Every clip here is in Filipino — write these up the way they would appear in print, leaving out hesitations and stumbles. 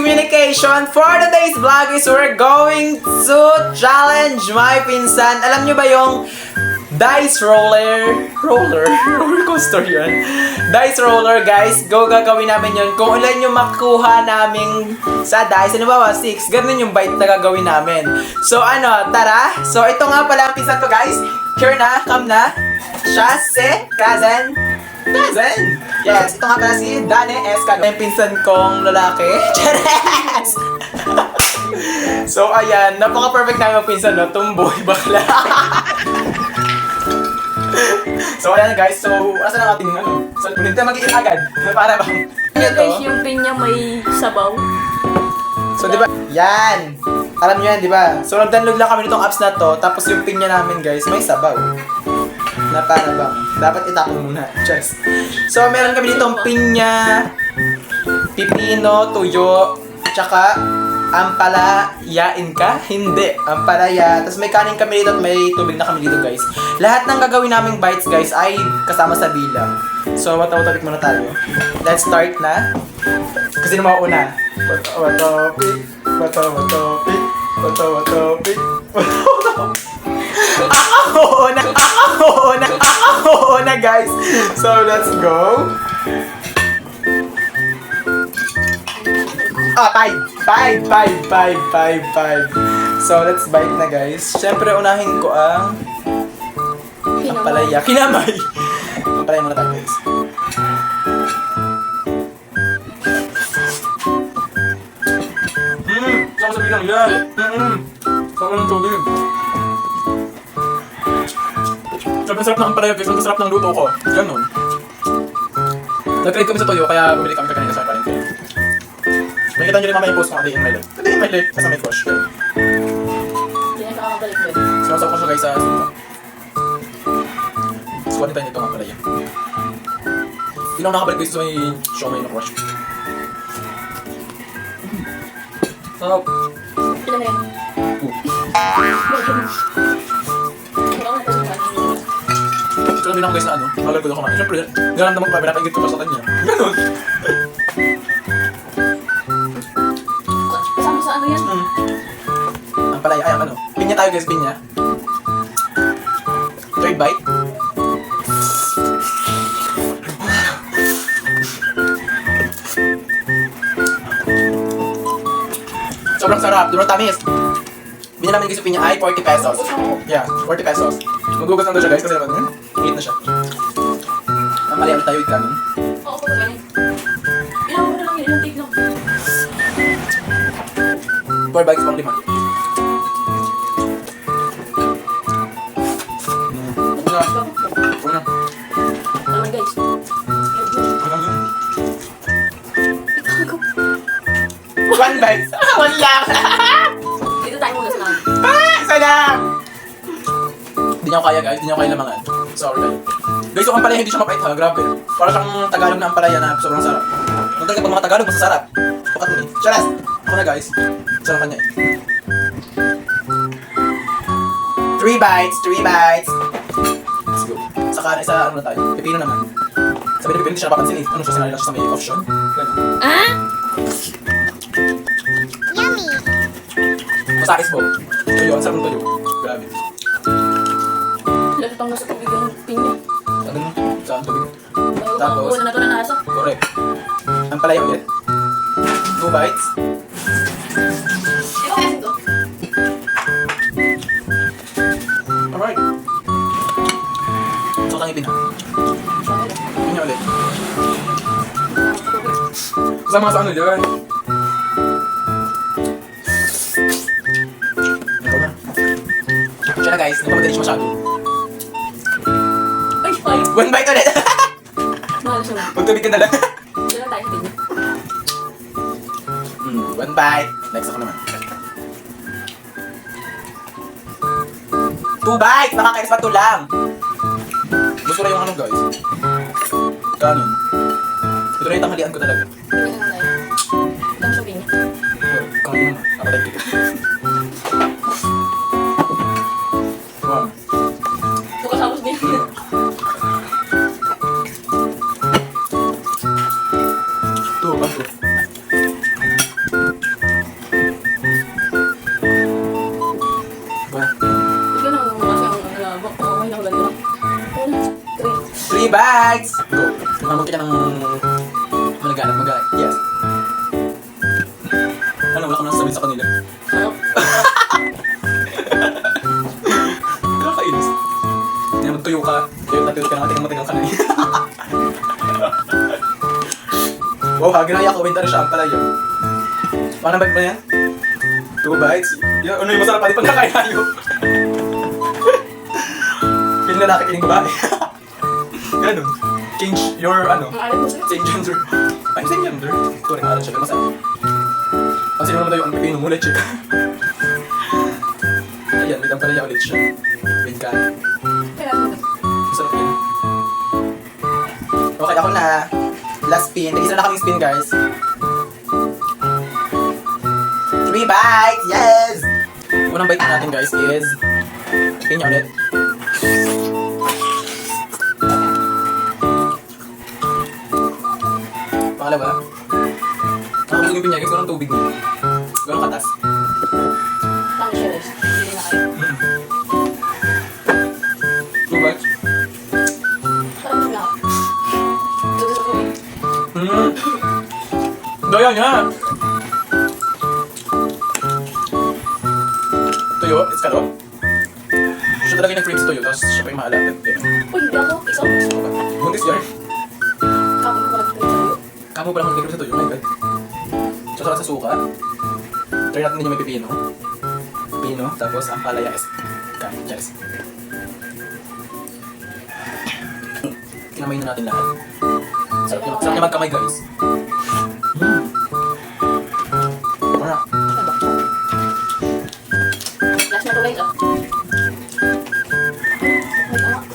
communication. For today's vlog is we're going to challenge my pinsan. Alam nyo ba yung dice roller coaster yun? Dice roller, guys. Gagawin namin yun. Kung ilan yung makuha namin sa dice, ano ba? 6. Ganun yung bite na gagawin namin. So, tara. So, ito nga pala ang pinsan ko, guys. Here na, come na. Siya si cousin. Yes, ito nga pala si Dane Escano. Yung pinsan kong lalaki. Cheres! So, ayan. Napaka-perfect namin magpinsan, no? Tumboy, bakla. So, ayan guys. So, asa na ating, so, ulit na mag-iin agad. Para bang, Guys, yung pinya may sabaw. So, di ba? Yan! Alam nyo yan, di ba? So, nag-download lang kami nitong apps na to. Tapos yung pinya namin, guys, may sabaw. Na para bang, dapat itapon muna. Cheers. So, meron kami ditong pinya, pipino, tuyo, tsaka ampalayain ka? Hindi. Ampalaya. Tapos may kanin kami dito at may tubig na kami dito, guys. Lahat ng gagawin naming bites, guys, ay kasama sa bilang. So, watawatapik muna tayo. Let's start na. Kasi na mauuna. Watawatapik. Ako na, guys. So, let's go. Five. So, let's bite na, guys. Siyempre, unahin ko ang ampalaya. Kinamay. Ampalaya muna tayo, guys. Saan sa bilang yan? Saan ng tubig? Sobrang sarap ng ampalaya, guys. Sobrang sarap ng luto ko. Ganon. Nag-trade kami sa toyo, kaya bumili kami kanina sa palengke. Makikita nyo rin mamaya yung post ko, A Day in My Life. A Day in My Life, kasama may crush. Hindi na kakabalik din. Sinasap ko siya guys sa suka. Squad din tayo nito mga palaya. Hindi na ako nakabalik guys sa may show may crush. Sarap. Ilan na yan? Ito lang din ako guys na magal ko doon kumain. Siyempre, ganun naman pa, pinapagigit ko pa sa kanya. Ganon. Kasama sa ano yan? Ang palaya, ay ang pinya tayo guys, pinya. Third bite. Sobrang sarap, sobrang tamis. Binili namin guys yung pinya ay 40 pesos. Yeah, 40 pesos. Magugas lang daw siya guys kasi naman, higit na siya. Ang palaya ulit tayo with kanin. Oo, po ganyan. Ilang mo na lang yun, ilang take lang. 4 bites pang 5. Una. Tama guys. One bite. One lang. Dito tayo muna sa namin. Isa lang. Hindi niya ko kaya guys, hindi niya ko kaya lamangan. Sorry guys. Guys, yung ampalaya hindi siya mapait ha, grabe. Para siyang Tagalog na ampalaya na sobrang sarap. Kung talaga pag mga Tagalog, masasarap. Pukat mo eh. Charas! Ako na guys. Sarap kanya eh. 3 bites. Let's go. Saka isa na tayo. Pipino naman. Sabi na pipino, hindi siya napapansin eh. Ano siya, sinali lang siya sa may option. Ganun. Ah? Masakis po. Tuyo, ang sarap ng tuyo. Grabe. Lalutang na sa tubig yung pinya. Ano mo? Saan tubig? Tapos? Una na ito na nasa. Correct. Ang palaya ulit. 2 bites. Di ba kaya ito? Alright. So, kang ipin ha. Ipin niya ulit. Kasama sa ano dyan? Ito na. Siya na guys, hindi pa madalis masyado. Ay, five. 1 bite ulit! Mahal siya na. Magtubig ka na lang. Dito na tayo sa pinya. 1 bite. Next ako naman. 2 bites! Nakakainis pa 2 lang. Gusto na yung guys. Kanin. Ito na yung tanghalian ko talaga. Pinya na lang tayo. Dami sa pinya. Kanin naman. Napatay dito. Wow. Bukas hapos din. Ito, bago. bites! Go. Mamag kita ng magalit. Yes. Ano, wala ka nang sabihin sa kanila. Ano? Nakakainis. Hindi na magtuyo ka. Tuyot ka na, tingang ka na. Wow, ginaya ko. Winter siya. Ang palaya. Paano bite mo na yan? 2 bites? Ano yung masarap pa? Di pa nakakayo. Piling na nakikinig babae. Ganun. Change your, Ang alam mo sa'yo. same gender. Ay, same gender. Sorry, maalat siya. Pero masarap. Kasi mo naman tayo ang pipino muna, chika. Ayan, may dampalaya ulit siya. Wait ka. Kaya mo. Masarap yun. Okay, ako na. Last spin. Nag-isa na kaming spin, guys. 3 bites! Yes! Unang bite natin, guys, is... Spin niya ulit. Pangalawa. Nakabusog yung pinya, guys. Ganun tubig mo. Ganun katas. Tang siya guys. Hindi na kayo. 2 bites. Parang wala. Tuloy sa tubig. Daya niya! Tuyo, it's kalot. Siya talaga yung nag-crave sa tuyo, tapos siya pa yung mahalatan. Uy, hindi ako. Isaw. Buntis yun. Kapag ko lang tuloy sa'yo. Kamo pa lang nag-crave sa tuyo, my god. Sasarap sa suka. Try natin din yung may pipino. Pipino, tapos ang palaya is... Kain, cheers. Kinamay na natin lahat. Sarap niya magkamay, guys. Wala. Last na to guys.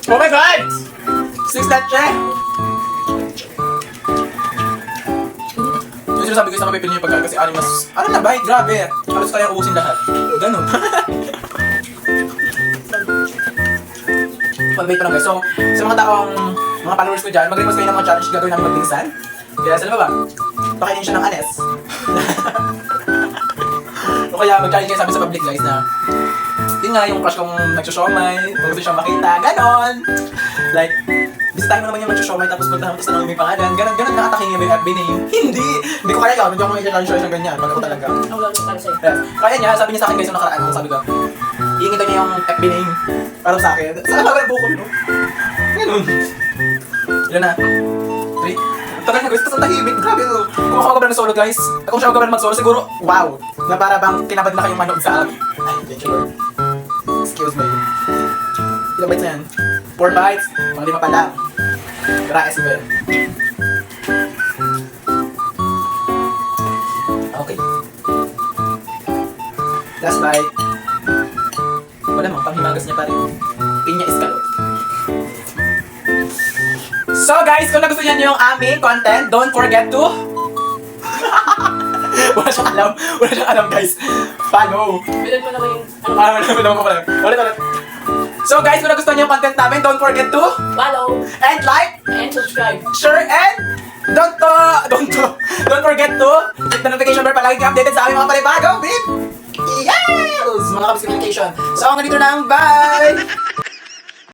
Oh my god! 6 that check! Yung sinasabi ko sa mapipili niyo yung pagkain kasi mas... Ano na ba? Grabe! Halos kaya ubusin lahat. Ganun. Mag-wait pa lang guys. So, sa mga taong, mga followers ko dyan, mag-request kayo ng mga challenge gagawin namin magbinsan. Kaya sa ba? Pakainin siya ng anes. O kaya mag-challenge kayo sabi sa public guys na yun nga yung crush kong nagsushomay, kung gusto siyang makita, ganon! Like, bisitahin mo naman yung nagsushomay tapos puntahan mo tapos tanongin mo yung pangalan, ganon nakataking yung FB name. Hindi ko kaya yun, hindi ako mag-challenge siya ng ganyan, mag-ako talaga. Ang lalo para sa'yo. Yes. Kaya niya, sabi niya sa akin guys yung nakaraan ko, sabi ko, iingit niya yung FB name para sa akin. Saan ba yung buko no? Ganon. Ilan na? 3? Tagal na guys, tapos ang tahimik. Grabe ito. Kung ako gawin ng solo guys, kung siya gawin mag-solo, siguro, wow! Na para bang kinabad na kayong manood sa akin. Ay, thank you Lord. Excuse me. Ilang bites na yan? 4 bites? Mga 5 pa lang. Tara, SWL. Okay. Last bite. Wala mang panghimagas niya pa rin. Pinya escalot. So guys, kung nagustuhan niyo yung aming content, don't forget to... Wala siyang alam guys. Follow. Bilan mo naman yung... Wala mo pala. Ulit. So guys, kung nagustuhan niyo yung content namin, don't forget to... Follow And like, and subscribe. share, and... Don't forget to hit the notification bell para lagi kang updated sa aming mga panibagong video. Yes! Mga kabis communication. So hanggang dito lang. Bye!